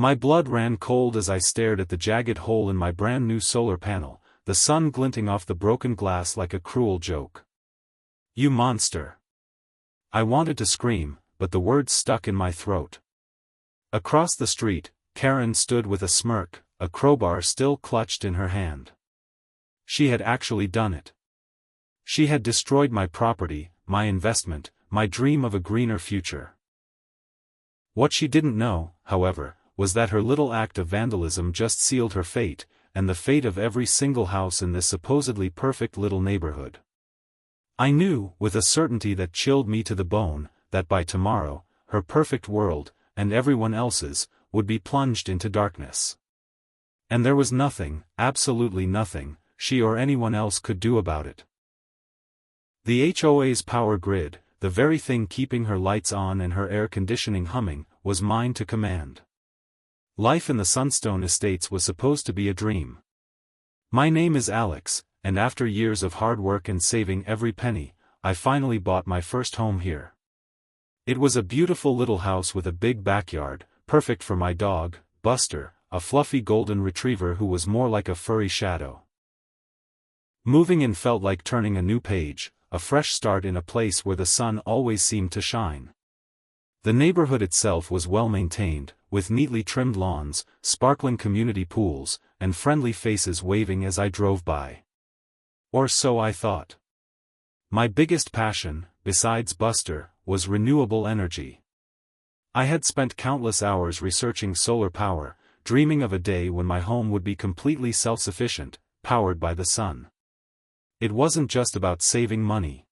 My blood ran cold as I stared at the jagged hole in my brand new solar panel, the sun glinting off the broken glass like a cruel joke. "You monster!" I wanted to scream, but the words stuck in my throat. Across the street, Karen stood with a smirk, a crowbar still clutched in her hand. She had actually done it. She had destroyed my property, my investment, my dream of a greener future. What she didn't know, however, was that her little act of vandalism just sealed her fate, and the fate of every single house in this supposedly perfect little neighborhood. I knew, with a certainty that chilled me to the bone, that by tomorrow, her perfect world, and everyone else's, would be plunged into darkness. And there was nothing, absolutely nothing, she or anyone else could do about it. The HOA's power grid, the very thing keeping her lights on and her air conditioning humming, was mine to command. Life in the Sunstone Estates was supposed to be a dream. My name is Alex, and after years of hard work and saving every penny, I finally bought my first home here. It was a beautiful little house with a big backyard, perfect for my dog, Buster, a fluffy golden retriever who was more like a furry shadow. Moving in felt like turning a new page, a fresh start in a place where the sun always seemed to shine. The neighborhood itself was well maintained, with neatly trimmed lawns, sparkling community pools, and friendly faces waving as I drove by. Or so I thought. My biggest passion, besides Buster, was renewable energy. I had spent countless hours researching solar power, dreaming of a day when my home would be completely self-sufficient, powered by the sun. It wasn't just about saving money.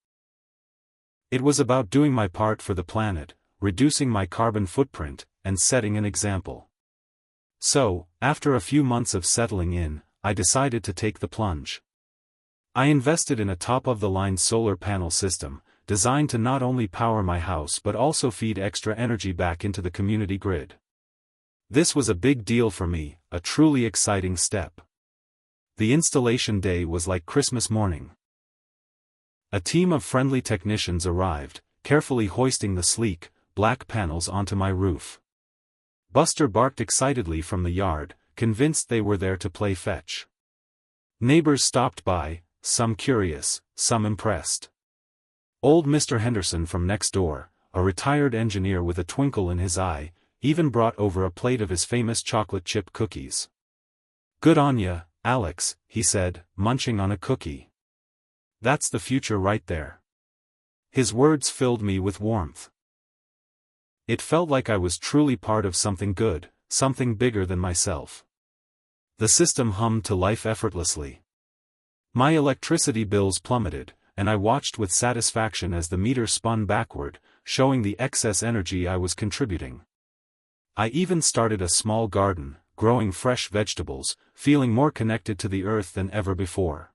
It was about doing my part for the planet, reducing my carbon footprint, and setting an example. So, after a few months of settling in, I decided to take the plunge. I invested in a top-of-the-line solar panel system, designed to not only power my house but also feed extra energy back into the community grid. This was a big deal for me, a truly exciting step. The installation day was like Christmas morning. A team of friendly technicians arrived, carefully hoisting the sleek, black panels onto my roof. Buster barked excitedly from the yard, convinced they were there to play fetch. Neighbors stopped by, some curious, some impressed. Old Mr. Henderson from next door, a retired engineer with a twinkle in his eye, even brought over a plate of his famous chocolate chip cookies. "Good on ya, Alex," he said, munching on a cookie. "That's the future right there." His words filled me with warmth. It felt like I was truly part of something good, something bigger than myself. The system hummed to life effortlessly. My electricity bills plummeted, and I watched with satisfaction as the meter spun backward, showing the excess energy I was contributing. I even started a small garden, growing fresh vegetables, feeling more connected to the earth than ever before.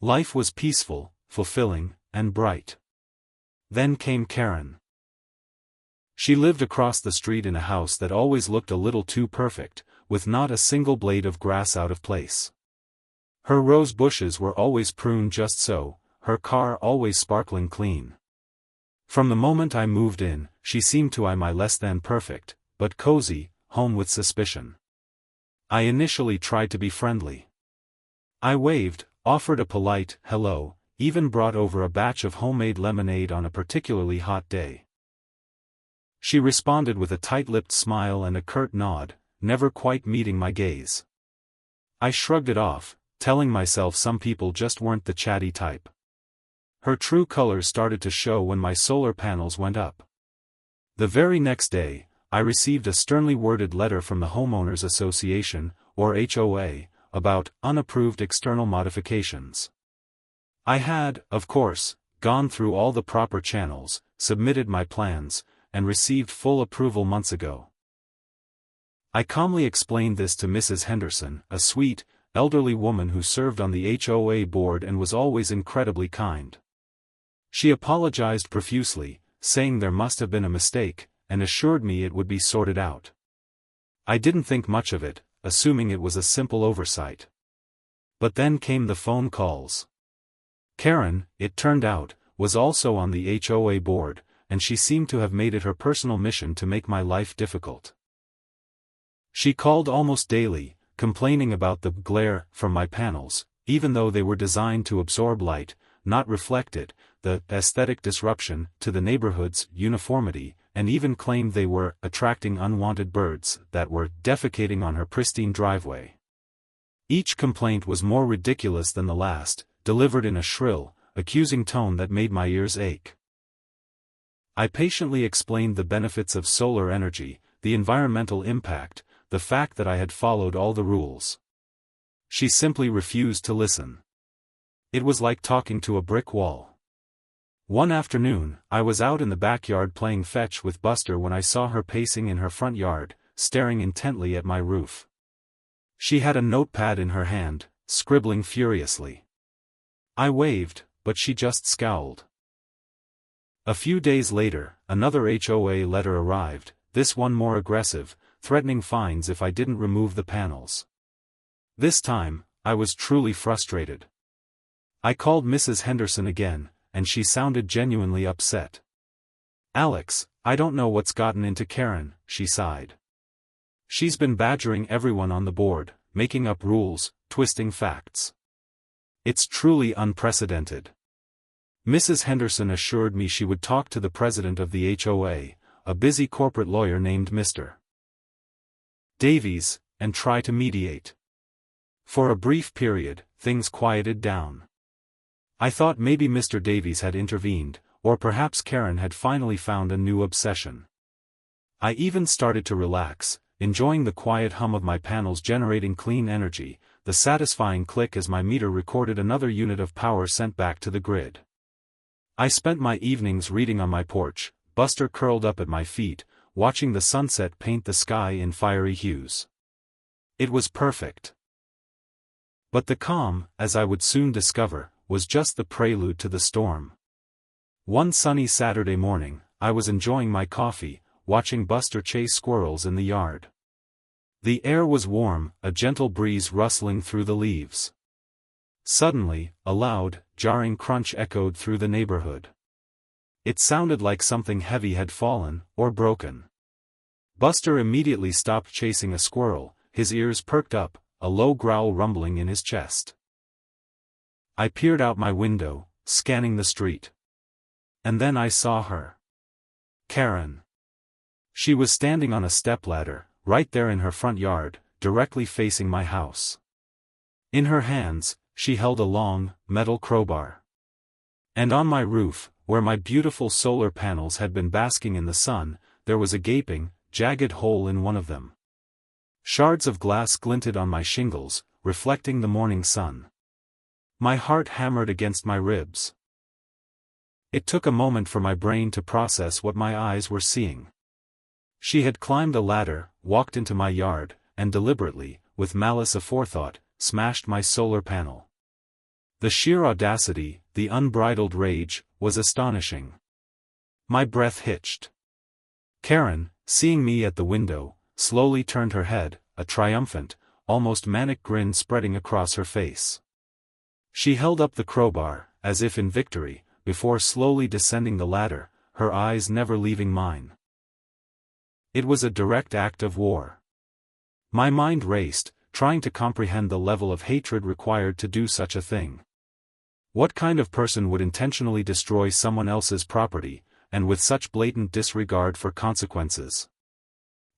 Life was peaceful, fulfilling, and bright. Then came Karen. She lived across the street in a house that always looked a little too perfect, with not a single blade of grass out of place. Her rose bushes were always pruned just so, her car always sparkling clean. From the moment I moved in, she seemed to eye my less than perfect, but cozy, home with suspicion. I initially tried to be friendly. I waved, offered a polite hello, even brought over a batch of homemade lemonade on a particularly hot day. She responded with a tight-lipped smile and a curt nod, never quite meeting my gaze. I shrugged it off, telling myself some people just weren't the chatty type. Her true colors started to show when my solar panels went up. The very next day, I received a sternly worded letter from the Homeowners Association, or HOA, about unapproved external modifications. I had, of course, gone through all the proper channels, submitted my plans, and received full approval months ago. I calmly explained this to Mrs. Henderson, a sweet, elderly woman who served on the HOA board and was always incredibly kind. She apologized profusely, saying there must have been a mistake, and assured me it would be sorted out. I didn't think much of it, assuming it was a simple oversight. But then came the phone calls. Karen, it turned out, was also on the HOA board, and she seemed to have made it her personal mission to make my life difficult. She called almost daily, complaining about the glare from my panels, even though they were designed to absorb light, not reflect it, the aesthetic disruption to the neighborhood's uniformity, and even claimed they were attracting unwanted birds that were defecating on her pristine driveway. Each complaint was more ridiculous than the last, delivered in a shrill, accusing tone that made my ears ache. I patiently explained the benefits of solar energy, the environmental impact, the fact that I had followed all the rules. She simply refused to listen. It was like talking to a brick wall. One afternoon, I was out in the backyard playing fetch with Buster when I saw her pacing in her front yard, staring intently at my roof. She had a notepad in her hand, scribbling furiously. I waved, but she just scowled. A few days later, another HOA letter arrived, this one more aggressive, threatening fines if I didn't remove the panels. This time, I was truly frustrated. I called Mrs. Henderson again, and she sounded genuinely upset. "Alex, I don't know what's gotten into Karen," she sighed. "She's been badgering everyone on the board, making up rules, twisting facts. It's truly unprecedented." Mrs. Henderson assured me she would talk to the president of the HOA, a busy corporate lawyer named Mr. Davies, and try to mediate. For a brief period, things quieted down. I thought maybe Mr. Davies had intervened, or perhaps Karen had finally found a new obsession. I even started to relax, enjoying the quiet hum of my panels generating clean energy, the satisfying click as my meter recorded another unit of power sent back to the grid. I spent my evenings reading on my porch, Buster curled up at my feet, watching the sunset paint the sky in fiery hues. It was perfect. But the calm, as I would soon discover, was just the prelude to the storm. One sunny Saturday morning, I was enjoying my coffee, watching Buster chase squirrels in the yard. The air was warm, a gentle breeze rustling through the leaves. Suddenly, a loud, jarring crunch echoed through the neighborhood. It sounded like something heavy had fallen, or broken. Buster immediately stopped chasing a squirrel, his ears perked up, a low growl rumbling in his chest. I peered out my window, scanning the street. And then I saw her. Karen. She was standing on a stepladder, right there in her front yard, directly facing my house. In her hands, she held a long, metal crowbar. And on my roof, where my beautiful solar panels had been basking in the sun, there was a gaping, jagged hole in one of them. Shards of glass glinted on my shingles, reflecting the morning sun. My heart hammered against my ribs. It took a moment for my brain to process what my eyes were seeing. She had climbed a ladder, walked into my yard, and deliberately, with malice aforethought, smashed my solar panel. The sheer audacity, the unbridled rage, was astonishing. My breath hitched. Karen, seeing me at the window, slowly turned her head, a triumphant, almost manic grin spreading across her face. She held up the crowbar, as if in victory, before slowly descending the ladder, her eyes never leaving mine. It was a direct act of war. My mind raced, trying to comprehend the level of hatred required to do such a thing. What kind of person would intentionally destroy someone else's property, and with such blatant disregard for consequences?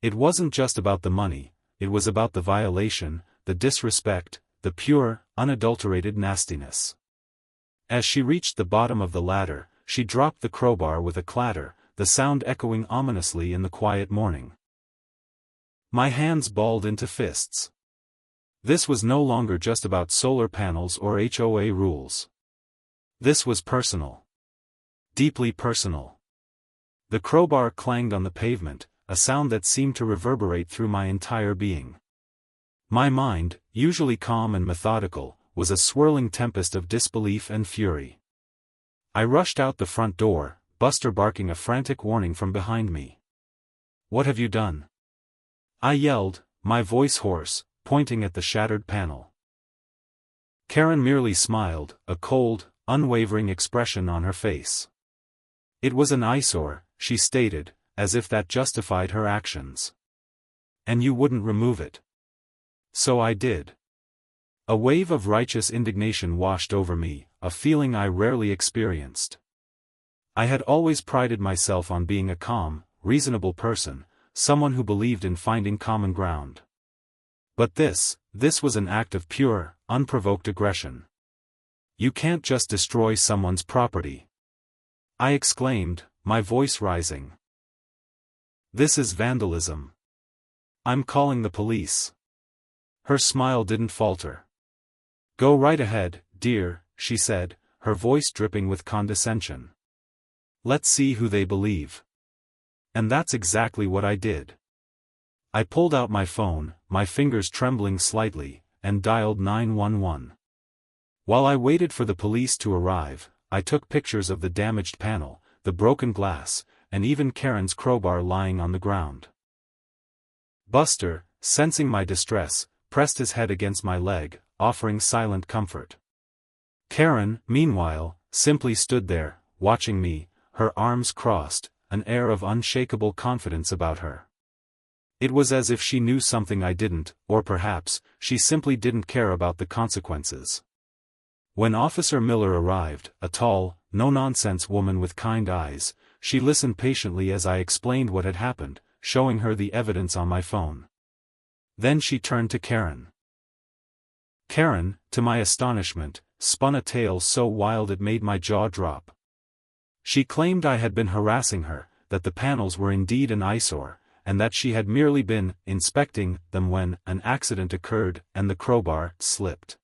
It wasn't just about the money, it was about the violation, the disrespect, the pure, unadulterated nastiness. As she reached the bottom of the ladder, she dropped the crowbar with a clatter, the sound echoing ominously in the quiet morning. My hands balled into fists. This was no longer just about solar panels or HOA rules. This was personal. Deeply personal. The crowbar clanged on the pavement, a sound that seemed to reverberate through my entire being. My mind, usually calm and methodical, was a swirling tempest of disbelief and fury. I rushed out the front door, Buster barking a frantic warning from behind me. "What have you done?" I yelled, my voice hoarse, pointing at the shattered panel. Karen merely smiled, a cold, unwavering expression on her face. It was an eyesore, she stated, as if that justified her actions. And you wouldn't remove it. So I did. A wave of righteous indignation washed over me, a feeling I rarely experienced. I had always prided myself on being a calm, reasonable person, someone who believed in finding common ground. But this was an act of pure, unprovoked aggression. You can't just destroy someone's property, I exclaimed, my voice rising. This is vandalism. I'm calling the police. Her smile didn't falter. Go right ahead, dear, she said, her voice dripping with condescension. Let's see who they believe. And that's exactly what I did. I pulled out my phone, my fingers trembling slightly, and dialed 911. While I waited for the police to arrive, I took pictures of the damaged panel, the broken glass, and even Karen's crowbar lying on the ground. Buster, sensing my distress, pressed his head against my leg, offering silent comfort. Karen, meanwhile, simply stood there, watching me, her arms crossed, an air of unshakable confidence about her. It was as if she knew something I didn't, or perhaps, she simply didn't care about the consequences. When Officer Miller arrived, a tall, no-nonsense woman with kind eyes, she listened patiently as I explained what had happened, showing her the evidence on my phone. Then she turned to Karen. Karen, to my astonishment, spun a tale so wild it made my jaw drop. She claimed I had been harassing her, that the panels were indeed an eyesore, and that she had merely been inspecting them when an accident occurred and the crowbar slipped.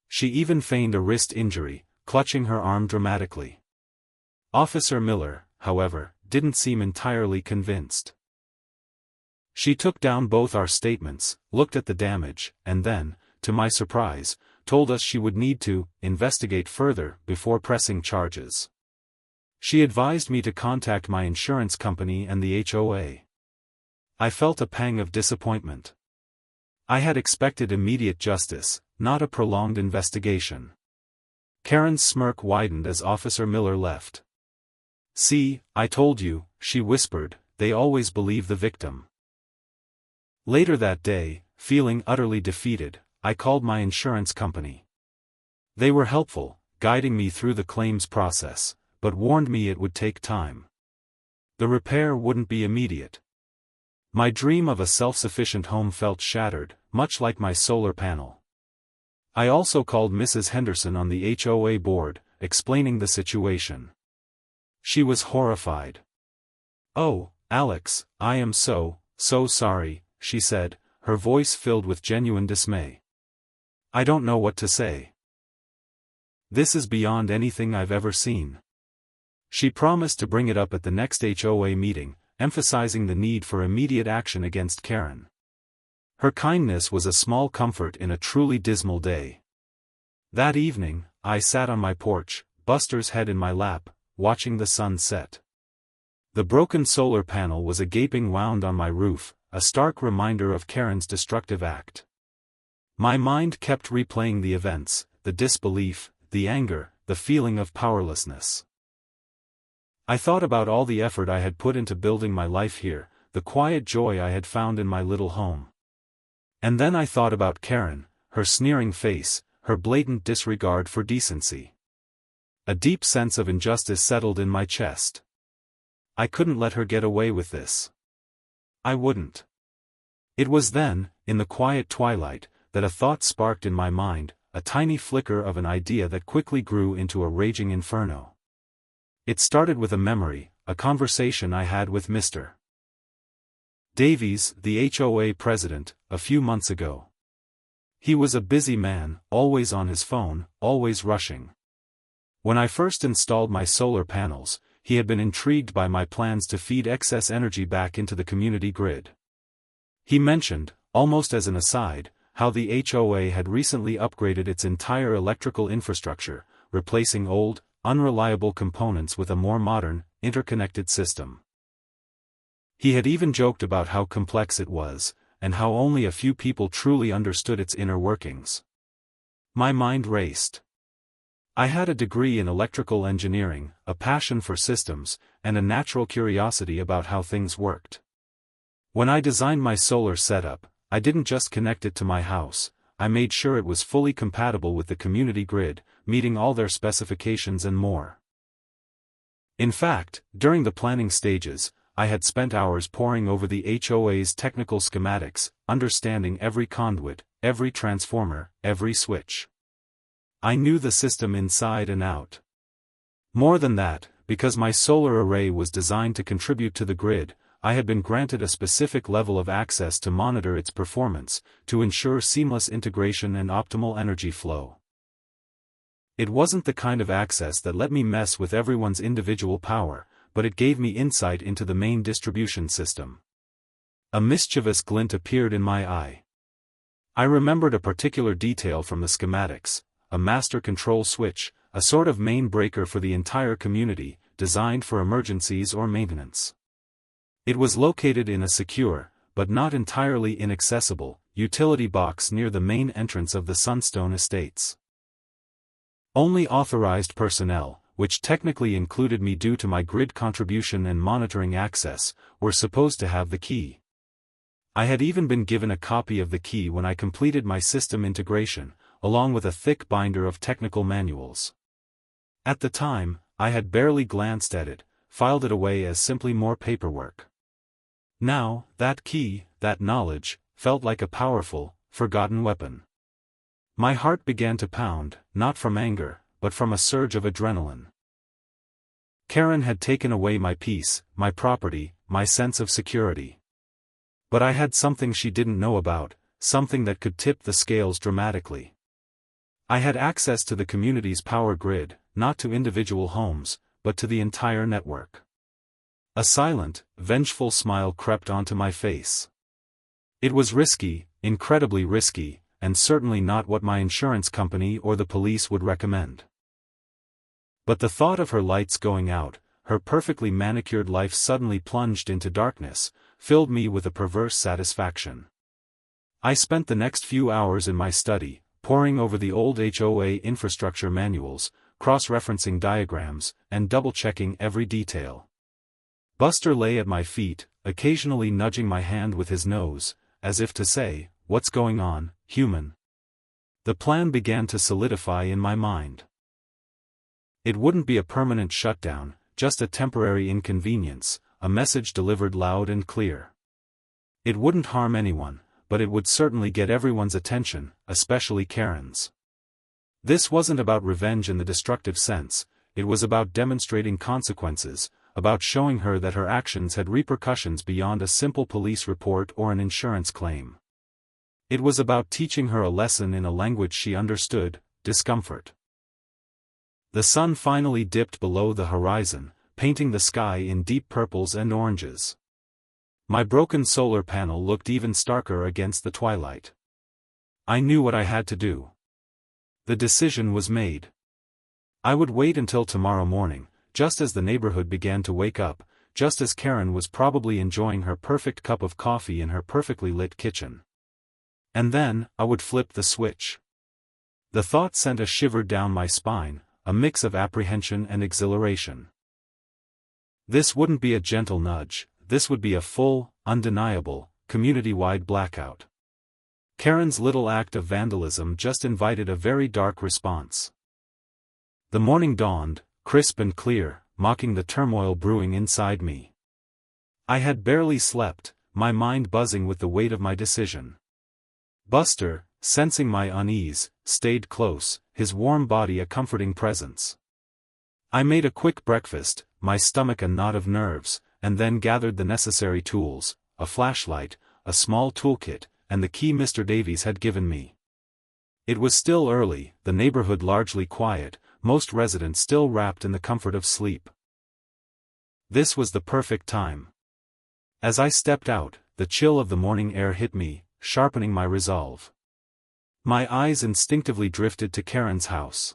She even feigned a wrist injury, clutching her arm dramatically. Officer Miller, however, didn't seem entirely convinced. She took down both our statements, looked at the damage, and then, to my surprise, told us she would need to investigate further before pressing charges. She advised me to contact my insurance company and the HOA. I felt a pang of disappointment. I had expected immediate justice, not a prolonged investigation. Karen's smirk widened as Officer Miller left. See, I told you, she whispered, they always believe the victim. Later that day, feeling utterly defeated, I called my insurance company. They were helpful, guiding me through the claims process, but warned me it would take time. The repair wouldn't be immediate. My dream of a self-sufficient home felt shattered, much like my solar panel. I also called Mrs. Henderson on the HOA board, explaining the situation. She was horrified. "Oh, Alex, I am so sorry," she said, her voice filled with genuine dismay. "I don't know what to say. This is beyond anything I've ever seen." She promised to bring it up at the next HOA meeting, emphasizing the need for immediate action against Karen. Her kindness was a small comfort in a truly dismal day. That evening, I sat on my porch, Buster's head in my lap, watching the sun set. The broken solar panel was a gaping wound on my roof, a stark reminder of Karen's destructive act. My mind kept replaying the events, the disbelief, the anger, the feeling of powerlessness. I thought about all the effort I had put into building my life here, the quiet joy I had found in my little home. And then I thought about Karen, her sneering face, her blatant disregard for decency. A deep sense of injustice settled in my chest. I couldn't let her get away with this. I wouldn't. It was then, in the quiet twilight, that a thought sparked in my mind, a tiny flicker of an idea that quickly grew into a raging inferno. It started with a memory, a conversation I had with Mr. Davies, the HOA president, a few months ago. He was a busy man, always on his phone, always rushing. When I first installed my solar panels, he had been intrigued by my plans to feed excess energy back into the community grid. He mentioned, almost as an aside, how the HOA had recently upgraded its entire electrical infrastructure, replacing old, unreliable components with a more modern, interconnected system. He had even joked about how complex it was, and how only a few people truly understood its inner workings. My mind raced. I had a degree in electrical engineering, a passion for systems, and a natural curiosity about how things worked. When I designed my solar setup, I didn't just connect it to my house, I made sure it was fully compatible with the community grid, meeting all their specifications and more. In fact, during the planning stages, I had spent hours poring over the HOA's technical schematics, understanding every conduit, every transformer, every switch. I knew the system inside and out. More than that, because my solar array was designed to contribute to the grid, I had been granted a specific level of access to monitor its performance, to ensure seamless integration and optimal energy flow. It wasn't the kind of access that let me mess with everyone's individual power, but it gave me insight into the main distribution system. A mischievous glint appeared in my eye. I remembered a particular detail from the schematics, a master control switch, a sort of main breaker for the entire community, designed for emergencies or maintenance. It was located in a secure, but not entirely inaccessible, utility box near the main entrance of the Sunstone Estates. Only authorized personnel, which technically included me due to my grid contribution and monitoring access, were supposed to have the key. I had even been given a copy of the key when I completed my system integration, along with a thick binder of technical manuals. At the time, I had barely glanced at it, filed it away as simply more paperwork. Now, that key, that knowledge, felt like a powerful, forgotten weapon. My heart began to pound, not from anger, but from a surge of adrenaline. Karen had taken away my peace, my property, my sense of security. But I had something she didn't know about, something that could tip the scales dramatically. I had access to the community's power grid, not to individual homes, but to the entire network. A silent, vengeful smile crept onto my face. It was risky, incredibly risky, and certainly not what my insurance company or the police would recommend. But the thought of her lights going out, her perfectly manicured life suddenly plunged into darkness, filled me with a perverse satisfaction. I spent the next few hours in my study, poring over the old HOA infrastructure manuals, cross-referencing diagrams, and double-checking every detail. Buster lay at my feet, occasionally nudging my hand with his nose, as if to say, "What's going on, human?" The plan began to solidify in my mind. It wouldn't be a permanent shutdown, just a temporary inconvenience, a message delivered loud and clear. It wouldn't harm anyone, but it would certainly get everyone's attention, especially Karen's. This wasn't about revenge in the destructive sense, it was about demonstrating consequences, about showing her that her actions had repercussions beyond a simple police report or an insurance claim. It was about teaching her a lesson in a language she understood, discomfort. The sun finally dipped below the horizon, painting the sky in deep purples and oranges. My broken solar panel looked even starker against the twilight. I knew what I had to do. The decision was made. I would wait until tomorrow morning, just as the neighborhood began to wake up, just as Karen was probably enjoying her perfect cup of coffee in her perfectly lit kitchen. And then, I would flip the switch. The thought sent a shiver down my spine, a mix of apprehension and exhilaration. This wouldn't be a gentle nudge, this would be a full, undeniable, community-wide blackout. Karen's little act of vandalism just invited a very dark response. The morning dawned, crisp and clear, mocking the turmoil brewing inside me. I had barely slept, my mind buzzing with the weight of my decision. Buster, sensing my unease, stayed close, his warm body a comforting presence. I made a quick breakfast, my stomach a knot of nerves, and then gathered the necessary tools, a flashlight, a small toolkit, and the key Mr. Davies had given me. It was still early, the neighborhood largely quiet, most residents still wrapped in the comfort of sleep. This was the perfect time. As I stepped out, the chill of the morning air hit me, sharpening my resolve. My eyes instinctively drifted to Karen's house.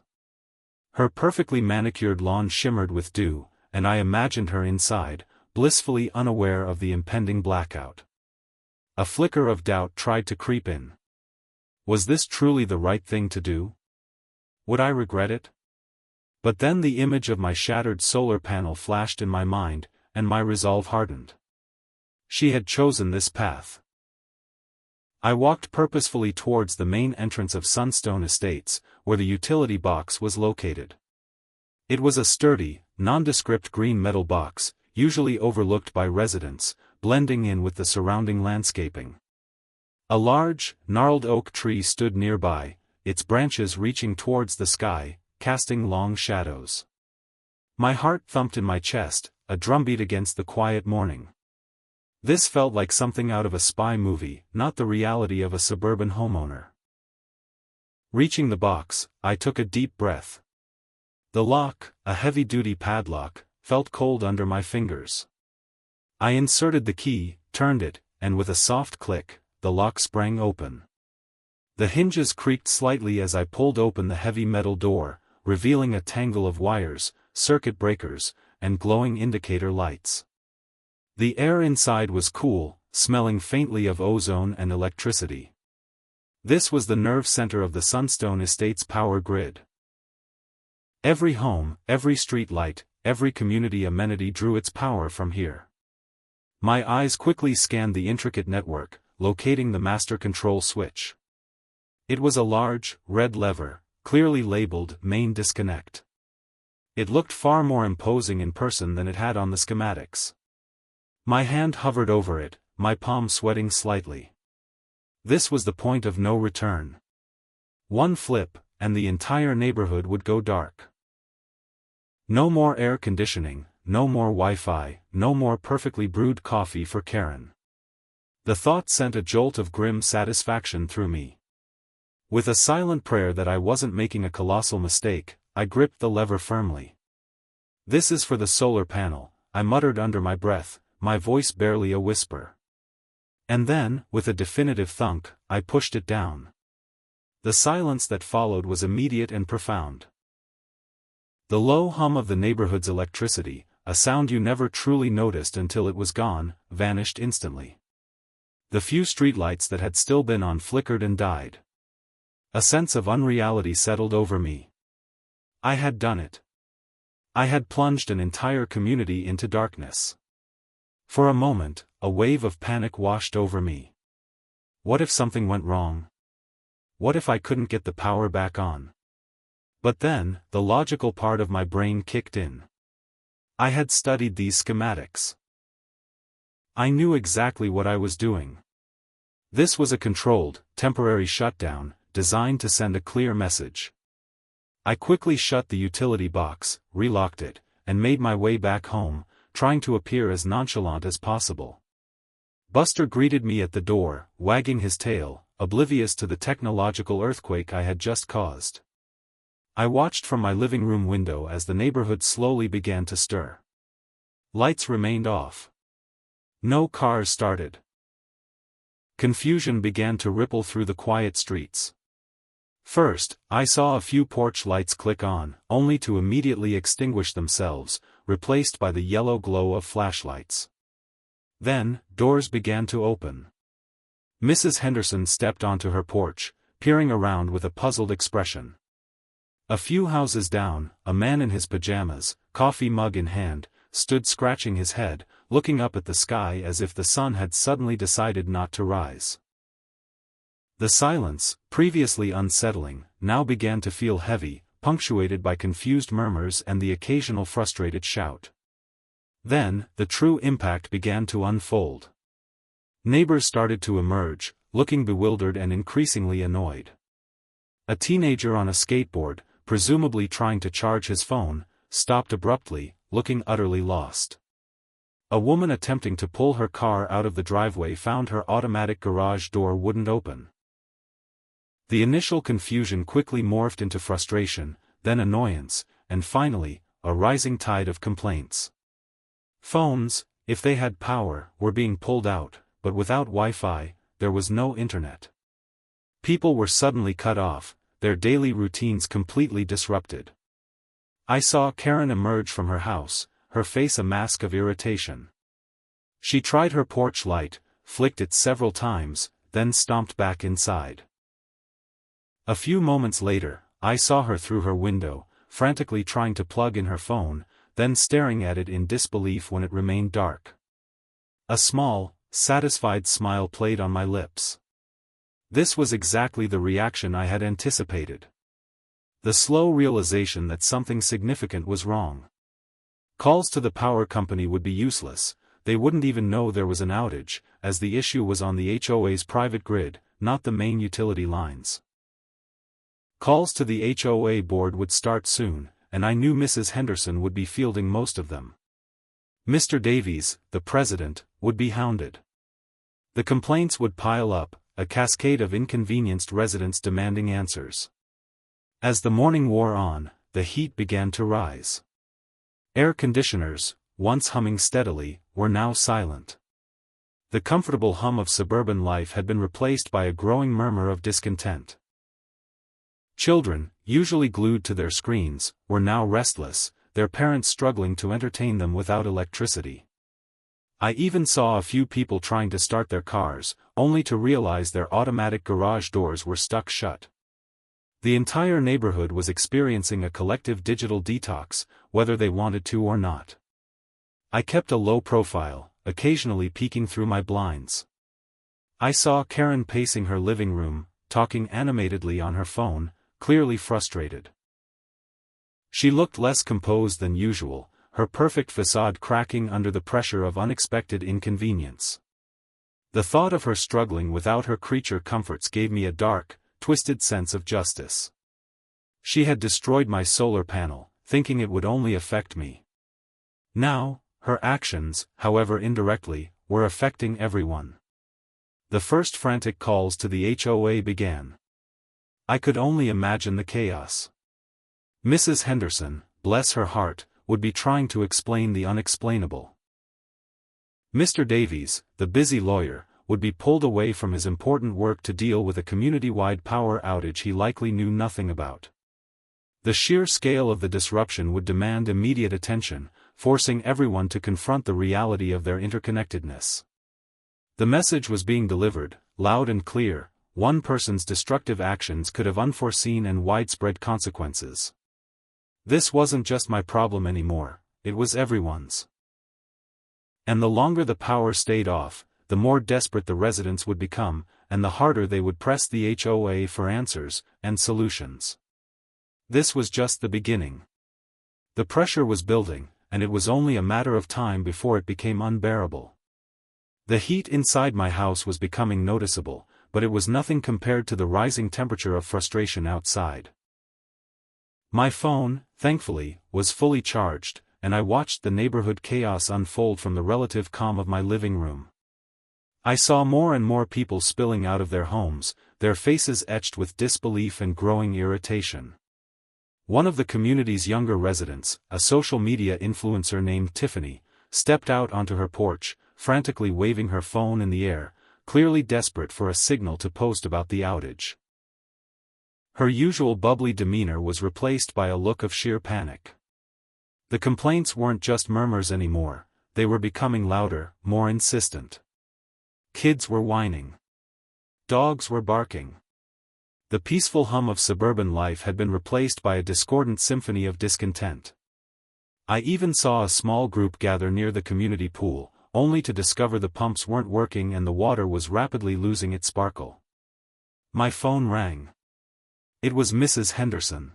Her perfectly manicured lawn shimmered with dew, and I imagined her inside, blissfully unaware of the impending blackout. A flicker of doubt tried to creep in. Was this truly the right thing to do? Would I regret it? But then the image of my shattered solar panel flashed in my mind, and my resolve hardened. She had chosen this path. I walked purposefully towards the main entrance of Sunstone Estates, where the utility box was located. It was a sturdy, nondescript green metal box, usually overlooked by residents, blending in with the surrounding landscaping. A large, gnarled oak tree stood nearby, its branches reaching towards the sky, casting long shadows. My heart thumped in my chest, a drumbeat against the quiet morning. This felt like something out of a spy movie, not the reality of a suburban homeowner. Reaching the box, I took a deep breath. The lock, a heavy-duty padlock, felt cold under my fingers. I inserted the key, turned it, and with a soft click, the lock sprang open. The hinges creaked slightly as I pulled open the heavy metal door, revealing a tangle of wires, circuit breakers, and glowing indicator lights. The air inside was cool, smelling faintly of ozone and electricity. This was the nerve center of the Sunstone Estates power grid. Every home, every street light, every community amenity drew its power from here. My eyes quickly scanned the intricate network, locating the master control switch. It was a large, red lever, clearly labeled Main Disconnect. It looked far more imposing in person than it had on the schematics. My hand hovered over it, my palm sweating slightly. This was the point of no return. One flip, and the entire neighborhood would go dark. No more air conditioning, no more Wi-Fi, no more perfectly brewed coffee for Karen. The thought sent a jolt of grim satisfaction through me. With a silent prayer that I wasn't making a colossal mistake, I gripped the lever firmly. "This is for the solar panel," I muttered under my breath, my voice barely a whisper. And then, with a definitive thunk, I pushed it down. The silence that followed was immediate and profound. The low hum of the neighborhood's electricity, a sound you never truly noticed until it was gone, vanished instantly. The few streetlights that had still been on flickered and died. A sense of unreality settled over me. I had done it. I had plunged an entire community into darkness. For a moment, a wave of panic washed over me. What if something went wrong? What if I couldn't get the power back on? But then, the logical part of my brain kicked in. I had studied these schematics. I knew exactly what I was doing. This was a controlled, temporary shutdown, designed to send a clear message. I quickly shut the utility box, relocked it, and made my way back home, trying to appear as nonchalant as possible. Buster greeted me at the door, wagging his tail, oblivious to the technological earthquake I had just caused. I watched from my living room window as the neighborhood slowly began to stir. Lights remained off. No cars started. Confusion began to ripple through the quiet streets. First, I saw a few porch lights click on, only to immediately extinguish themselves, replaced by the yellow glow of flashlights. Then, doors began to open. Mrs. Henderson stepped onto her porch, peering around with a puzzled expression. A few houses down, a man in his pajamas, coffee mug in hand, stood scratching his head, looking up at the sky as if the sun had suddenly decided not to rise. The silence, previously unsettling, now began to feel heavy, punctuated by confused murmurs and the occasional frustrated shout. Then, the true impact began to unfold. Neighbors started to emerge, looking bewildered and increasingly annoyed. A teenager on a skateboard, presumably trying to charge his phone, stopped abruptly, looking utterly lost. A woman attempting to pull her car out of the driveway found her automatic garage door wouldn't open. The initial confusion quickly morphed into frustration, then annoyance, and finally, a rising tide of complaints. Phones, if they had power, were being pulled out, but without Wi-Fi, there was no internet. People were suddenly cut off, their daily routines completely disrupted. I saw Karen emerge from her house, her face a mask of irritation. She tried her porch light, flicked it several times, then stomped back inside. A few moments later, I saw her through her window, frantically trying to plug in her phone, then staring at it in disbelief when it remained dark. A small, satisfied smile played on my lips. This was exactly the reaction I had anticipated. The slow realization that something significant was wrong. Calls to the power company would be useless, they wouldn't even know there was an outage, as the issue was on the HOA's private grid, not the main utility lines. Calls to the HOA board would start soon, and I knew Mrs. Henderson would be fielding most of them. Mr. Davies, the president, would be hounded. The complaints would pile up, a cascade of inconvenienced residents demanding answers. As the morning wore on, the heat began to rise. Air conditioners, once humming steadily, were now silent. The comfortable hum of suburban life had been replaced by a growing murmur of discontent. Children, usually glued to their screens, were now restless, their parents struggling to entertain them without electricity. I even saw a few people trying to start their cars, only to realize their automatic garage doors were stuck shut. The entire neighborhood was experiencing a collective digital detox, whether they wanted to or not. I kept a low profile, occasionally peeking through my blinds. I saw Karen pacing her living room, talking animatedly on her phone, clearly frustrated. She looked less composed than usual, her perfect facade cracking under the pressure of unexpected inconvenience. The thought of her struggling without her creature comforts gave me a dark, twisted sense of justice. She had destroyed my solar panel, thinking it would only affect me. Now, her actions, however indirectly, were affecting everyone. The first frantic calls to the HOA began. I could only imagine the chaos. Mrs. Henderson, bless her heart, would be trying to explain the unexplainable. Mr. Davies, the busy lawyer, would be pulled away from his important work to deal with a community-wide power outage he likely knew nothing about. The sheer scale of the disruption would demand immediate attention, forcing everyone to confront the reality of their interconnectedness. The message was being delivered, loud and clear: one person's destructive actions could have unforeseen and widespread consequences. This wasn't just my problem anymore, it was everyone's. And the longer the power stayed off, the more desperate the residents would become, and the harder they would press the HOA for answers and solutions. This was just the beginning. The pressure was building, and it was only a matter of time before it became unbearable. The heat inside my house was becoming noticeable, but it was nothing compared to the rising temperature of frustration outside. My phone, thankfully, was fully charged, and I watched the neighborhood chaos unfold from the relative calm of my living room. I saw more and more people spilling out of their homes, their faces etched with disbelief and growing irritation. One of the community's younger residents, a social media influencer named Tiffany, stepped out onto her porch, frantically waving her phone in the air, clearly desperate for a signal to post about the outage. Her usual bubbly demeanor was replaced by a look of sheer panic. The complaints weren't just murmurs anymore, they were becoming louder, more insistent. Kids were whining. Dogs were barking. The peaceful hum of suburban life had been replaced by a discordant symphony of discontent. I even saw a small group gather near the community pool, only to discover the pumps weren't working and the water was rapidly losing its sparkle. My phone rang. It was Mrs. Henderson.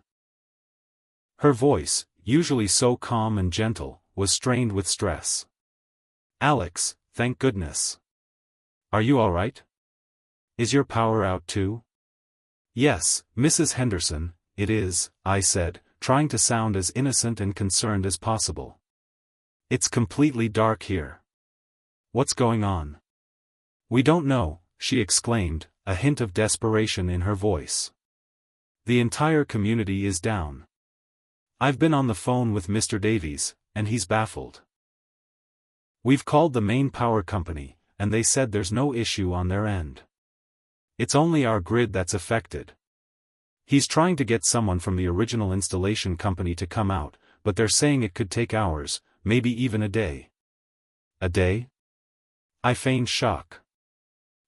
Her voice, usually so calm and gentle, was strained with stress. "Alex, thank goodness. Are you all right? Is your power out too?" "Yes, Mrs. Henderson, it is," I said, trying to sound as innocent and concerned as possible. "It's completely dark here. What's going on?" "We don't know," she exclaimed, a hint of desperation in her voice. "The entire community is down. I've been on the phone with Mr. Davies, and he's baffled. We've called the main power company, and they said there's no issue on their end. It's only our grid that's affected. He's trying to get someone from the original installation company to come out, but they're saying it could take hours, maybe even a day." "A day?" I feigned shock.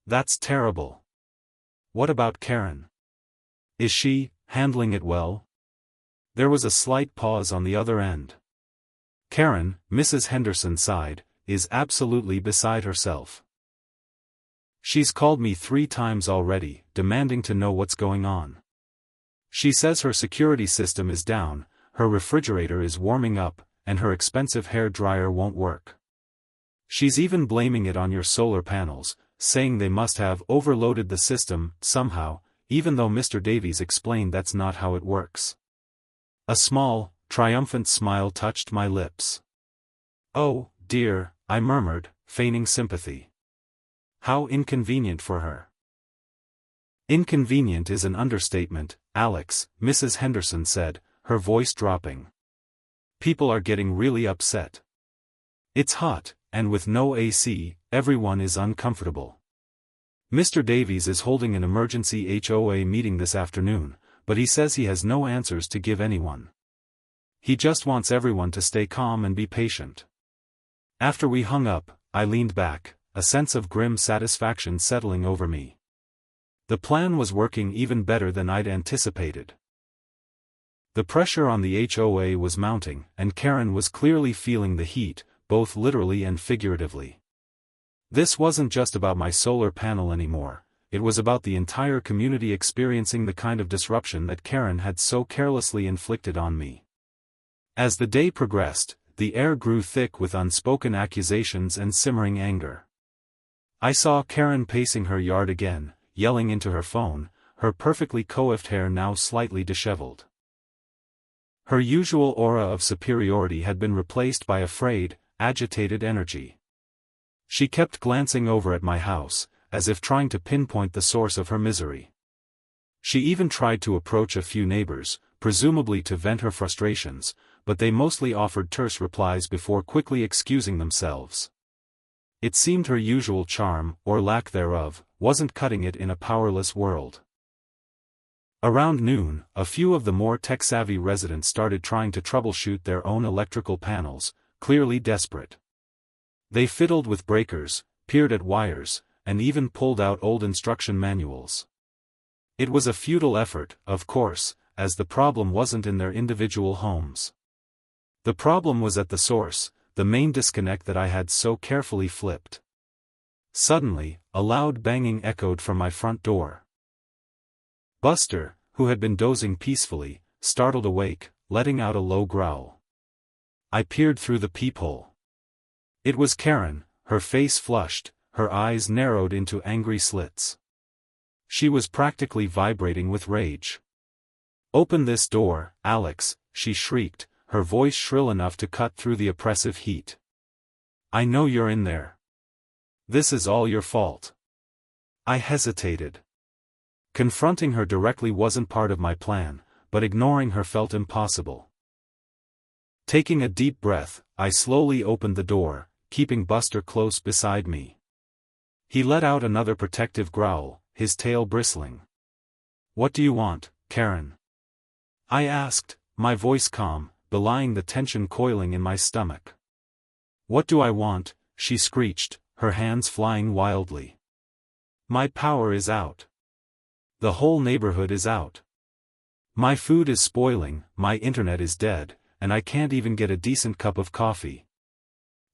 "That's terrible. What about Karen? Is she handling it well?" There was a slight pause on the other end. "Karen," Mrs. Henderson sighed, "is absolutely beside herself. She's called me 3 times already, demanding to know what's going on. She says her security system is down, her refrigerator is warming up, and her expensive hair dryer won't work. She's even blaming it on your solar panels, saying they must have overloaded the system, somehow, even though Mr. Davies explained that's not how it works. A small, triumphant smile touched my lips. "Oh, dear," I murmured, feigning sympathy. "How inconvenient for her." "Inconvenient is an understatement, Alex," Mrs. Henderson said, her voice dropping. "People are getting really upset. It's hot, and with no AC, everyone is uncomfortable. Mr. Davies is holding an emergency HOA meeting this afternoon, but he says he has no answers to give anyone. He just wants everyone to stay calm and be patient." After we hung up, I leaned back, a sense of grim satisfaction settling over me. The plan was working even better than I'd anticipated. The pressure on the HOA was mounting, and Karen was clearly feeling the heat, both literally and figuratively. This wasn't just about my solar panel anymore, it was about the entire community experiencing the kind of disruption that Karen had so carelessly inflicted on me. As the day progressed, the air grew thick with unspoken accusations and simmering anger. I saw Karen pacing her yard again, yelling into her phone, her perfectly coiffed hair now slightly disheveled. Her usual aura of superiority had been replaced by a frayed, agitated energy. She kept glancing over at my house, as if trying to pinpoint the source of her misery. She even tried to approach a few neighbors, presumably to vent her frustrations, but they mostly offered terse replies before quickly excusing themselves. It seemed her usual charm, or lack thereof, wasn't cutting it in a powerless world. Around noon, a few of the more tech-savvy residents started trying to troubleshoot their own electrical panels, clearly desperate. They fiddled with breakers, peered at wires, and even pulled out old instruction manuals. It was a futile effort, of course, as the problem wasn't in their individual homes. The problem was at the source, the main disconnect that I had so carefully flipped. Suddenly, a loud banging echoed from my front door. Buster, who had been dozing peacefully, startled awake, letting out a low growl. I peered through the peephole. It was Karen, her face flushed, her eyes narrowed into angry slits. She was practically vibrating with rage. "Open this door, Alex," she shrieked, her voice shrill enough to cut through the oppressive heat. "I know you're in there. This is all your fault." I hesitated. Confronting her directly wasn't part of my plan, but ignoring her felt impossible. Taking a deep breath, I slowly opened the door, keeping Buster close beside me. He let out another protective growl, his tail bristling. "What do you want, Karen?" I asked, my voice calm, belying the tension coiling in my stomach. "What do I want?" she screeched, her hands flying wildly. "My power is out. The whole neighborhood is out. My food is spoiling, my internet is dead, and I can't even get a decent cup of coffee.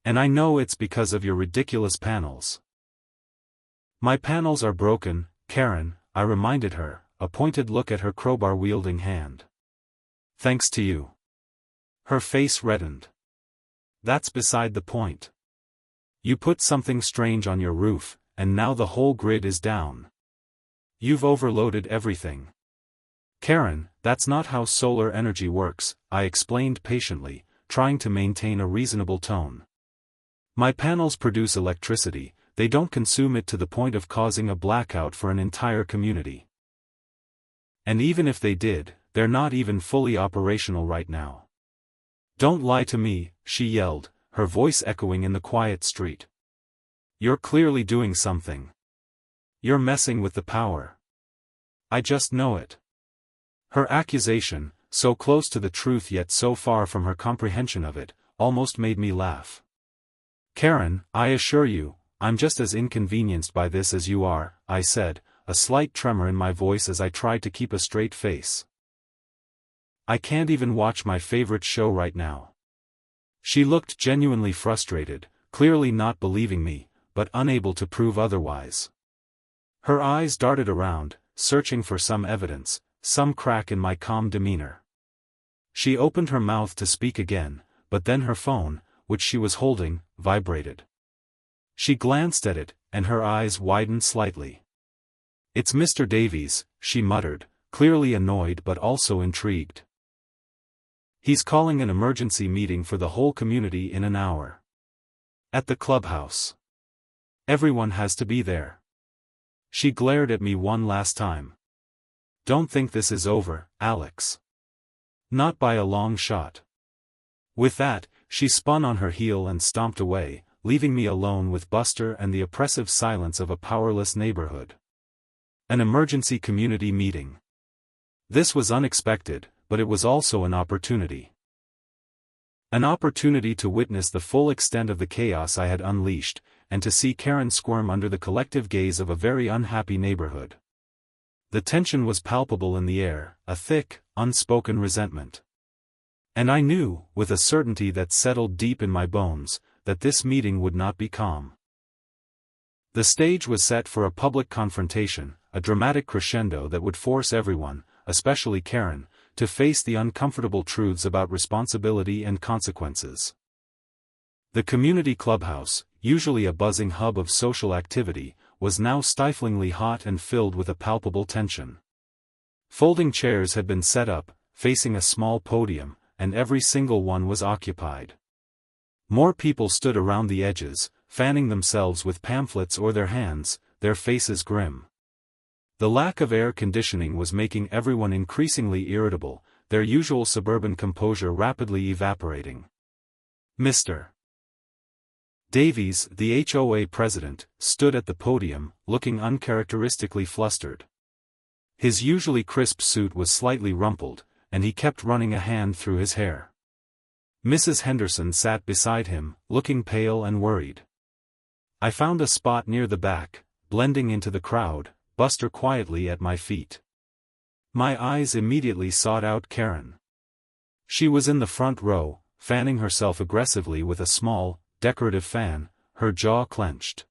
And I know it's because of your ridiculous panels." "My panels are broken, Karen," I reminded her, a pointed look at her crowbar-wielding hand. "Thanks to you." Her face reddened. "That's beside the point. You put something strange on your roof, and now the whole grid is down. You've overloaded everything." "Karen, that's not how solar energy works," I explained patiently, trying to maintain a reasonable tone. "My panels produce electricity, they don't consume it to the point of causing a blackout for an entire community. And even if they did, they're not even fully operational right now." "Don't lie to me," she yelled, her voice echoing in the quiet street. "You're clearly doing something. You're messing with the power. I just know it." Her accusation, so close to the truth yet so far from her comprehension of it, almost made me laugh. "Karen, I assure you, I'm just as inconvenienced by this as you are," I said, a slight tremor in my voice as I tried to keep a straight face. "I can't even watch my favorite show right now." She looked genuinely frustrated, clearly not believing me, but unable to prove otherwise. Her eyes darted around, searching for some evidence, some crack in my calm demeanor. She opened her mouth to speak again, but then her phone, which she was holding, vibrated. She glanced at it, and her eyes widened slightly. "It's Mr. Davies," she muttered, clearly annoyed but also intrigued. "He's calling an emergency meeting for the whole community in an hour. At the clubhouse. Everyone has to be there." She glared at me one last time. "Don't think this is over, Alex. Not by a long shot." With that, she spun on her heel and stomped away, leaving me alone with Buster and the oppressive silence of a powerless neighborhood. An emergency community meeting. This was unexpected, but it was also an opportunity. An opportunity to witness the full extent of the chaos I had unleashed, and to see Karen squirm under the collective gaze of a very unhappy neighborhood. The tension was palpable in the air, a thick, unspoken resentment. And I knew, with a certainty that settled deep in my bones, that this meeting would not be calm. The stage was set for a public confrontation, a dramatic crescendo that would force everyone, especially Karen, to face the uncomfortable truths about responsibility and consequences. The community clubhouse, usually a buzzing hub of social activity, was now stiflingly hot and filled with a palpable tension. Folding chairs had been set up, facing a small podium, and every single one was occupied. More people stood around the edges, fanning themselves with pamphlets or their hands, their faces grim. The lack of air conditioning was making everyone increasingly irritable, their usual suburban composure rapidly evaporating. Mr. Davies, the HOA president, stood at the podium, looking uncharacteristically flustered. His usually crisp suit was slightly rumpled, and he kept running a hand through his hair. Mrs. Henderson sat beside him, looking pale and worried. I found a spot near the back, blending into the crowd, Buster quietly at my feet. My eyes immediately sought out Karen. She was in the front row, fanning herself aggressively with a small, decorative fan, her jaw clenched.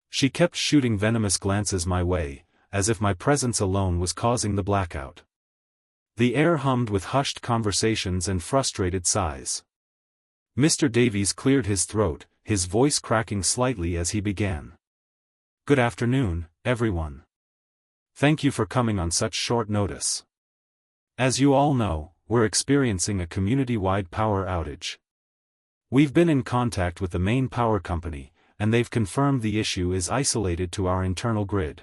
She kept shooting venomous glances my way, as if my presence alone was causing the blackout. The air hummed with hushed conversations and frustrated sighs. Mr. Davies cleared his throat, his voice cracking slightly as he began. "Good afternoon, everyone. Thank you for coming on such short notice. As you all know, we're experiencing a community-wide power outage. We've been in contact with the main power company, and they've confirmed the issue is isolated to our internal grid.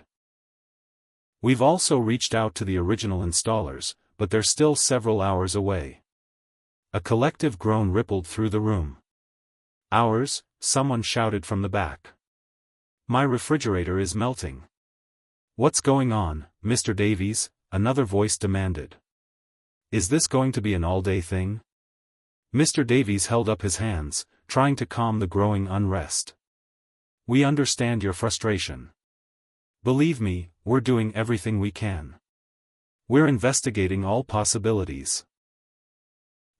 We've also reached out to the original installers, but they're still several hours away." A collective groan rippled through the room. "Hours?" someone shouted from the back. "My refrigerator is melting." "What's going on, Mr. Davies?" another voice demanded. "Is this going to be an all-day thing?" Mr. Davies held up his hands, trying to calm the growing unrest. "We understand your frustration. Believe me, we're doing everything we can. We're investigating all possibilities."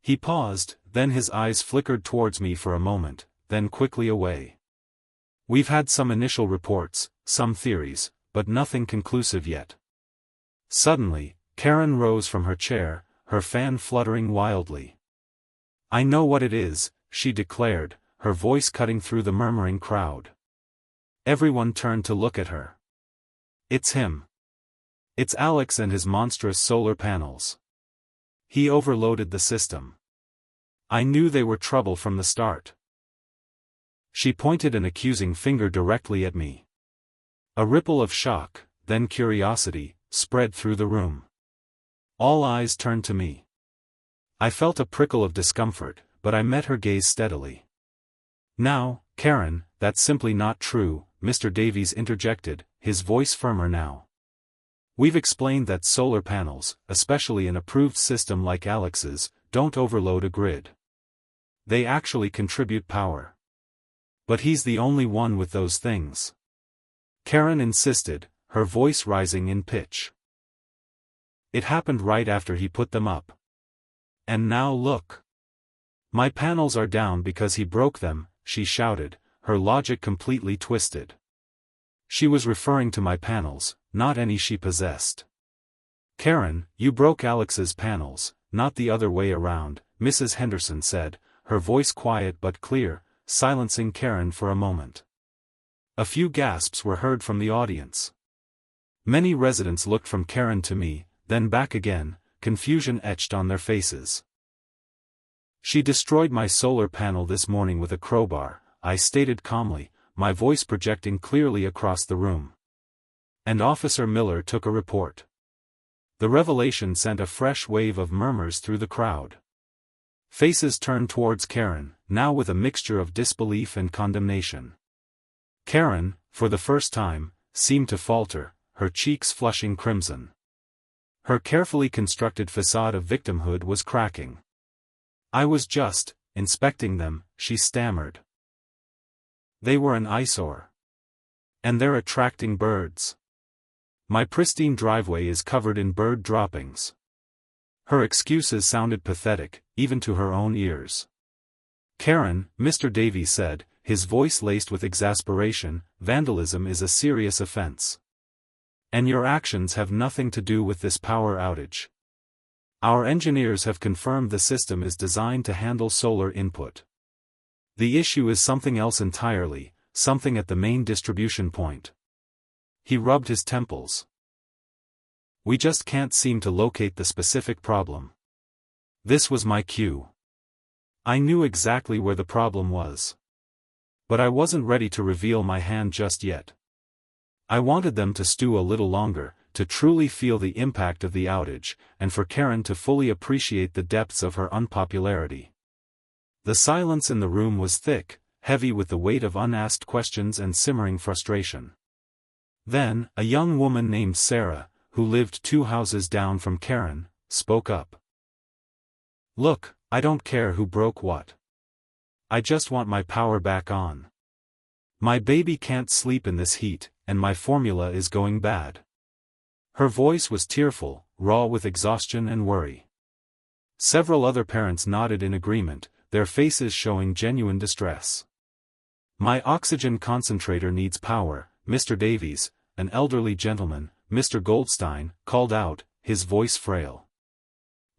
He paused, then his eyes flickered towards me for a moment, then quickly away. "We've had some initial reports, some theories, but nothing conclusive yet." Suddenly, Karen rose from her chair, her fan fluttering wildly. "I know what it is," she declared, her voice cutting through the murmuring crowd. Everyone turned to look at her. "It's him. It's Alex and his monstrous solar panels. He overloaded the system. I knew they were trouble from the start." She pointed an accusing finger directly at me. A ripple of shock, then curiosity, spread through the room. All eyes turned to me. I felt a prickle of discomfort, but I met her gaze steadily. "Now, Karen, that's simply not true," Mr. Davies interjected, his voice firmer now. "We've explained that solar panels, especially an approved system like Alex's, don't overload a grid. They actually contribute power. But he's the only one with those things." Karen insisted, her voice rising in pitch. "It happened right after he put them up. And now look. My panels are down because he broke them," she shouted, her logic completely twisted. She was referring to my panels, not any she possessed. Karen, you broke Alex's panels, not the other way around, Mrs. Henderson said, her voice quiet but clear, silencing Karen for a moment. A few gasps were heard from the audience. Many residents looked from Karen to me, then back again, confusion etched on their faces. She destroyed my solar panel this morning with a crowbar, I stated calmly, my voice projecting clearly across the room. And Officer Miller took a report. The revelation sent a fresh wave of murmurs through the crowd. Faces turned towards Karen, now with a mixture of disbelief and condemnation. Karen, for the first time, seemed to falter, her cheeks flushing crimson. Her carefully constructed facade of victimhood was cracking. I was just inspecting them, she stammered. They were an eyesore. And they're attracting birds. My pristine driveway is covered in bird droppings. Her excuses sounded pathetic, even to her own ears. Karen, Mr. Davies said, his voice laced with exasperation, vandalism is a serious offense. And your actions have nothing to do with this power outage. Our engineers have confirmed the system is designed to handle solar input. The issue is something else entirely, something at the main distribution point. He rubbed his temples. We just can't seem to locate the specific problem. This was my cue. I knew exactly where the problem was. But I wasn't ready to reveal my hand just yet. I wanted them to stew a little longer, to truly feel the impact of the outage, and for Karen to fully appreciate the depths of her unpopularity. The silence in the room was thick, heavy with the weight of unasked questions and simmering frustration. Then, a young woman named Sarah, who lived 2 houses down from Karen, spoke up. Look, I don't care who broke what. I just want my power back on. My baby can't sleep in this heat, and my formula is going bad. Her voice was tearful, raw with exhaustion and worry. Several other parents nodded in agreement, their faces showing genuine distress. My oxygen concentrator needs power, Mr. Davies, an elderly gentleman, Mr. Goldstein, called out, his voice frail.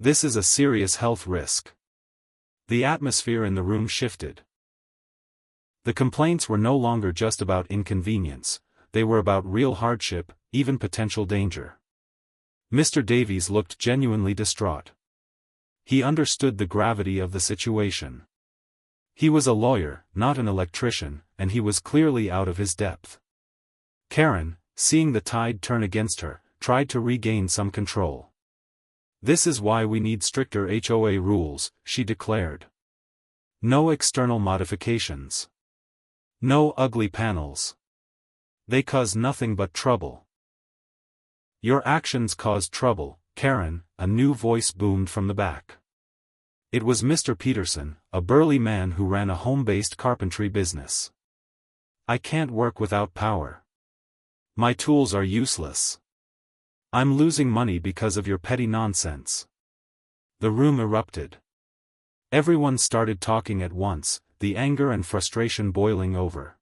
This is a serious health risk. The atmosphere in the room shifted. The complaints were no longer just about inconvenience, they were about real hardship, even potential danger. Mr. Davies looked genuinely distraught. He understood the gravity of the situation. He was a lawyer, not an electrician, and he was clearly out of his depth. Karen, seeing the tide turn against her, tried to regain some control. This is why we need stricter HOA rules, she declared. No external modifications. No ugly panels. They cause nothing but trouble. Your actions cause trouble, Karen, a new voice boomed from the back. It was Mr. Peterson, a burly man who ran a home-based carpentry business. I can't work without power. My tools are useless. I'm losing money because of your petty nonsense. The room erupted. Everyone started talking at once, the anger and frustration boiling over.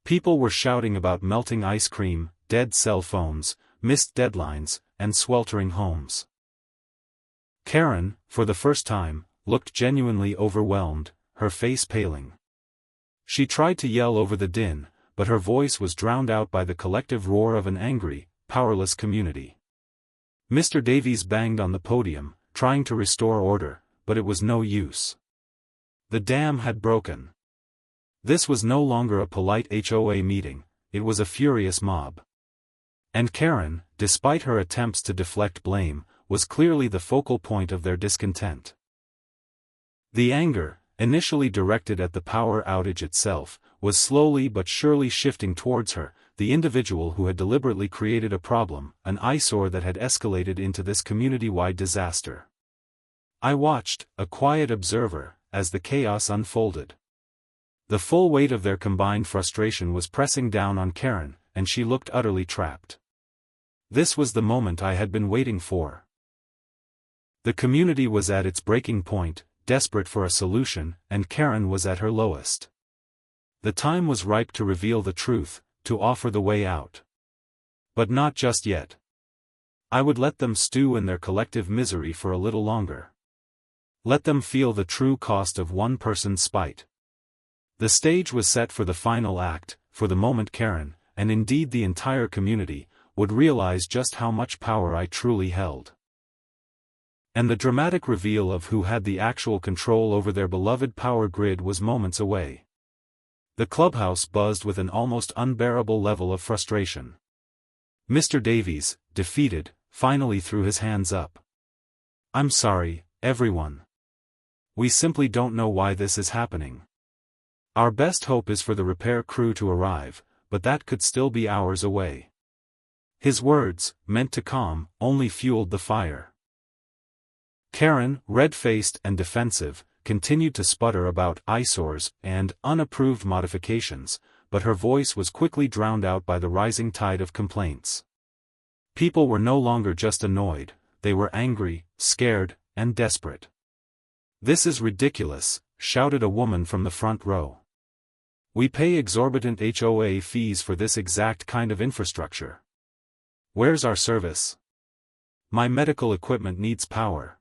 People were shouting about melting ice cream, dead cell phones, missed deadlines, and sweltering homes. Karen, for the first time, looked genuinely overwhelmed, her face paling. She tried to yell over the din, but her voice was drowned out by the collective roar of an angry, powerless community. Mr. Davies banged on the podium, trying to restore order, but it was no use. The dam had broken. This was no longer a polite HOA meeting, it was a furious mob. And Karen, despite her attempts to deflect blame, was clearly the focal point of their discontent. The anger, initially directed at the power outage itself, was slowly but surely shifting towards her, the individual who had deliberately created a problem, an eyesore that had escalated into this community-wide disaster. I watched, a quiet observer, as the chaos unfolded. The full weight of their combined frustration was pressing down on Karen, and she looked utterly trapped. This was the moment I had been waiting for. The community was at its breaking point, desperate for a solution, and Karen was at her lowest. The time was ripe to reveal the truth, to offer the way out. But not just yet. I would let them stew in their collective misery for a little longer. Let them feel the true cost of one person's spite. The stage was set for the final act, for the moment Karen, and indeed the entire community, would realize just how much power I truly held. And the dramatic reveal of who had the actual control over their beloved power grid was moments away. The clubhouse buzzed with an almost unbearable level of frustration. Mr. Davies, defeated, finally threw his hands up. "I'm sorry, everyone. We simply don't know why this is happening. Our best hope is for the repair crew to arrive, but that could still be hours away." His words, meant to calm, only fueled the fire. Karen, red-faced and defensive, continued to sputter about eyesores and unapproved modifications, but her voice was quickly drowned out by the rising tide of complaints. People were no longer just annoyed, they were angry, scared, and desperate. "This is ridiculous," shouted a woman from the front row. "We pay exorbitant HOA fees for this exact kind of infrastructure. Where's our service? My medical equipment needs power.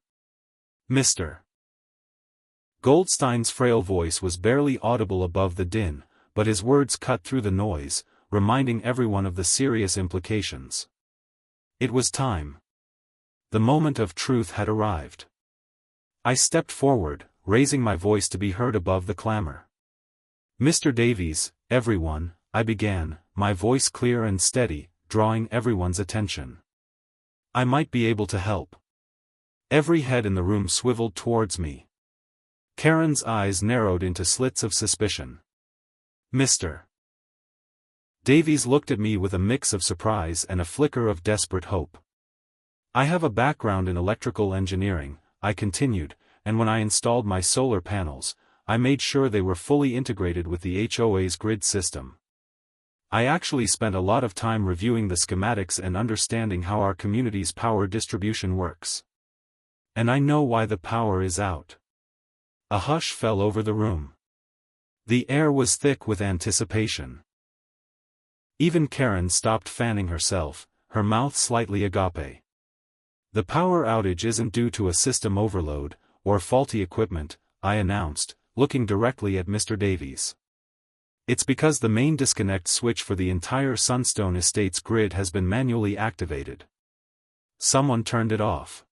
Mr. Goldstein's frail voice was barely audible above the din, but his words cut through the noise, reminding everyone of the serious implications. It was time. The moment of truth had arrived. I stepped forward, raising my voice to be heard above the clamor. "Mr. Davies, everyone," I began, my voice clear and steady, drawing everyone's attention. "I might be able to help." Every head in the room swiveled towards me. Karen's eyes narrowed into slits of suspicion. "Mr. Davies looked at me with a mix of surprise and a flicker of desperate hope. "I have a background in electrical engineering," I continued, "and when I installed my solar panels, I made sure they were fully integrated with the HOA's grid system. I actually spent a lot of time reviewing the schematics and understanding how our community's power distribution works. And I know why the power is out." A hush fell over the room. The air was thick with anticipation. Even Karen stopped fanning herself, her mouth slightly agape. "The power outage isn't due to a system overload, or faulty equipment," I announced, looking directly at Mr. Davies. "It's because the main disconnect switch for the entire Sunstone Estates grid has been manually activated. Someone turned it off."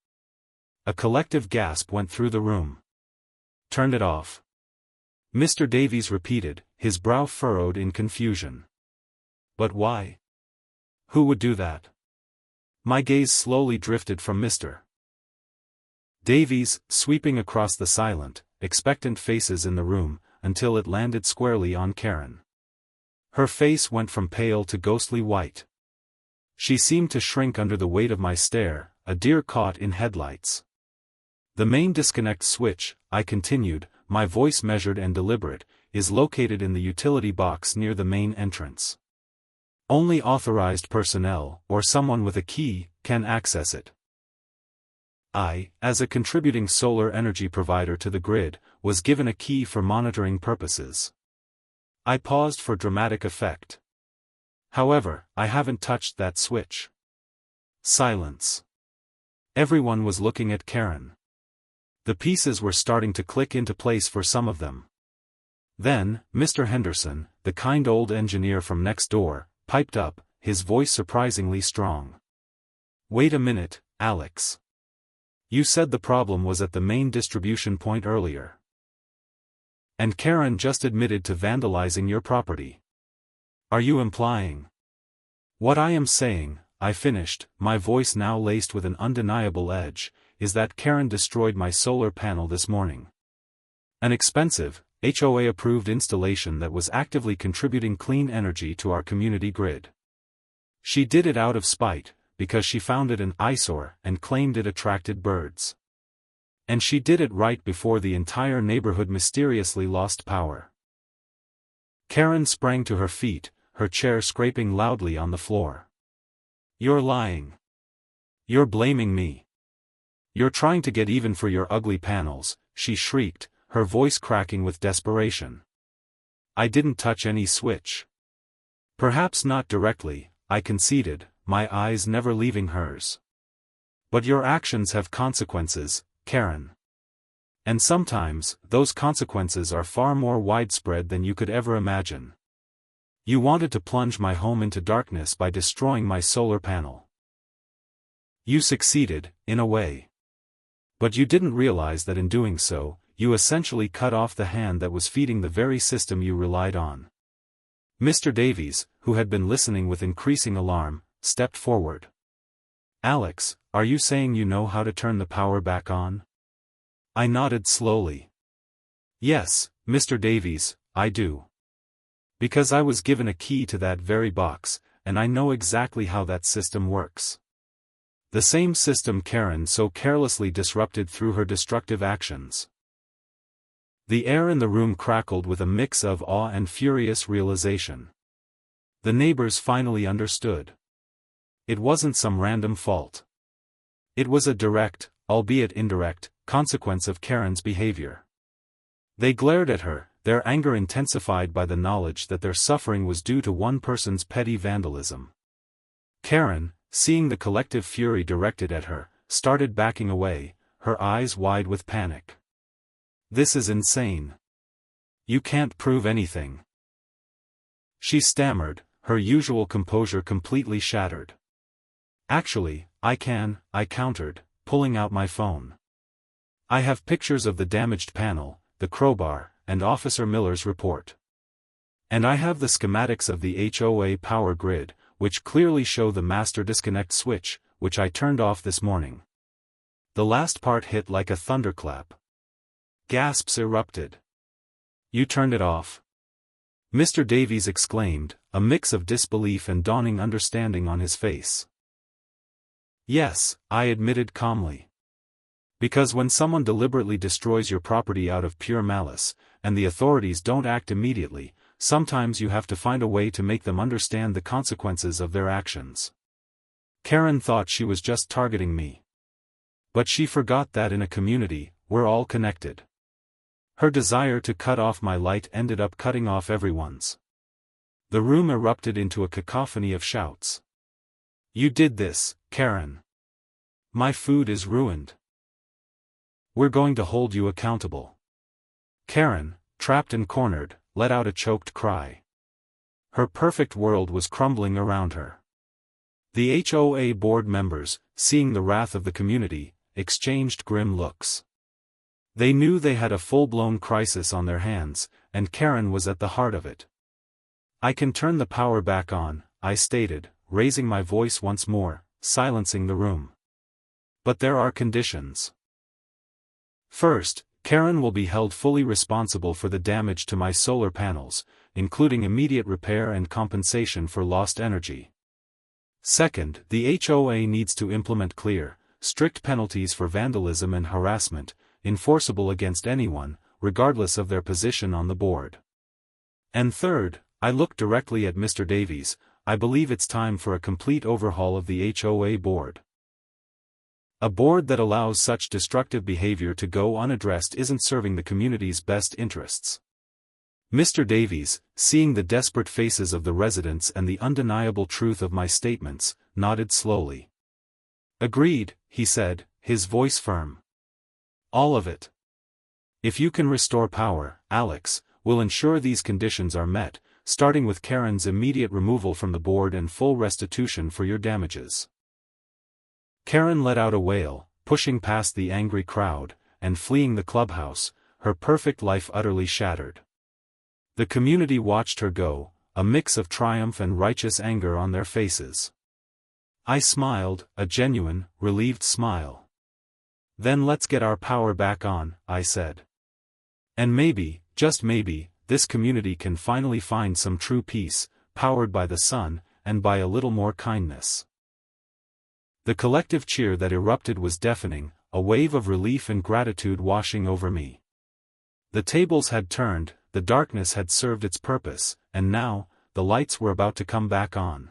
A collective gasp went through the room. "Turned it off?" Mr. Davies repeated, his brow furrowed in confusion. "But why? Who would do that?" My gaze slowly drifted from Mr. Davies, sweeping across the silent, expectant faces in the room, until it landed squarely on Karen. Her face went from pale to ghostly white. She seemed to shrink under the weight of my stare, a deer caught in headlights. "The main disconnect switch," I continued, my voice measured and deliberate, "is located in the utility box near the main entrance. Only authorized personnel, or someone with a key, can access it. I, as a contributing solar energy provider to the grid, was given a key for monitoring purposes." I paused for dramatic effect. "However, I haven't touched that switch." Silence. Everyone was looking at Karen. The pieces were starting to click into place for some of them. Then, Mr. Henderson, the kind old engineer from next door, piped up, his voice surprisingly strong. "Wait a minute, Alex. You said the problem was at the main distribution point earlier. And Karen just admitted to vandalizing your property. Are you implying?" "What I am saying," I finished, my voice now laced with an undeniable edge, "is that Karen destroyed my solar panel this morning. An expensive, HOA-approved installation that was actively contributing clean energy to our community grid. She did it out of spite, because she found it an eyesore and claimed it attracted birds. And she did it right before the entire neighborhood mysteriously lost power." Karen sprang to her feet, her chair scraping loudly on the floor. "You're lying. You're blaming me. You're trying to get even for your ugly panels," she shrieked, her voice cracking with desperation. "I didn't touch any switch. Perhaps not directly, I conceded, my eyes never leaving hers. But your actions have consequences, Karen. And sometimes, those consequences are far more widespread than you could ever imagine. You wanted to plunge my home into darkness by destroying my solar panel. You succeeded, in a way. But you didn't realize that in doing so, you essentially cut off the hand that was feeding the very system you relied on. Mr. Davies, who had been listening with increasing alarm, stepped forward. Alex, are you saying you know how to turn the power back on? I nodded slowly. Yes, Mr. Davies, I do. Because I was given a key to that very box, and I know exactly how that system works. The same system Karen so carelessly disrupted through her destructive actions. The air in the room crackled with a mix of awe and furious realization. The neighbors finally understood. It wasn't some random fault. It was a direct, albeit indirect, consequence of Karen's behavior. They glared at her, their anger intensified by the knowledge that their suffering was due to one person's petty vandalism. Karen, seeing the collective fury directed at her, started backing away, her eyes wide with panic. This is insane. You can't prove anything. She stammered, her usual composure completely shattered. Actually, I can, I countered, pulling out my phone. I have pictures of the damaged panel, the crowbar, and Officer Miller's report. And I have the schematics of the HOA power grid, which clearly show the master disconnect switch, which I turned off this morning. The last part hit like a thunderclap. Gasps erupted. You turned it off? Mr. Davies exclaimed, a mix of disbelief and dawning understanding on his face. Yes, I admitted calmly. Because when someone deliberately destroys your property out of pure malice, and the authorities don't act immediately, sometimes you have to find a way to make them understand the consequences of their actions. Karen thought she was just targeting me. But she forgot that in a community, we're all connected. Her desire to cut off my light ended up cutting off everyone's. The room erupted into a cacophony of shouts. You did this, Karen. My food is ruined. We're going to hold you accountable. Karen, trapped and cornered, let out a choked cry. Her perfect world was crumbling around her. The HOA board members, seeing the wrath of the community, exchanged grim looks. They knew they had a full-blown crisis on their hands, and Karen was at the heart of it. I can turn the power back on, I stated, raising my voice once more, silencing the room. But there are conditions. First, Karen will be held fully responsible for the damage to my solar panels, including immediate repair and compensation for lost energy. Second, the HOA needs to implement clear, strict penalties for vandalism and harassment, enforceable against anyone, regardless of their position on the board. And third, I looked directly at Mr. Davies, I believe it's time for a complete overhaul of the HOA board. A board that allows such destructive behavior to go unaddressed isn't serving the community's best interests. Mr. Davies, seeing the desperate faces of the residents and the undeniable truth of my statements, nodded slowly. Agreed, he said, his voice firm. All of it. If you can restore power, Alex, we'll ensure these conditions are met, starting with Karen's immediate removal from the board and full restitution for your damages. Karen let out a wail, pushing past the angry crowd, and fleeing the clubhouse, her perfect life utterly shattered. The community watched her go, a mix of triumph and righteous anger on their faces. I smiled, a genuine, relieved smile. Then let's get our power back on, I said. And maybe, just maybe, this community can finally find some true peace, powered by the sun, and by a little more kindness. The collective cheer that erupted was deafening, a wave of relief and gratitude washing over me. The tables had turned, the darkness had served its purpose, and now, the lights were about to come back on.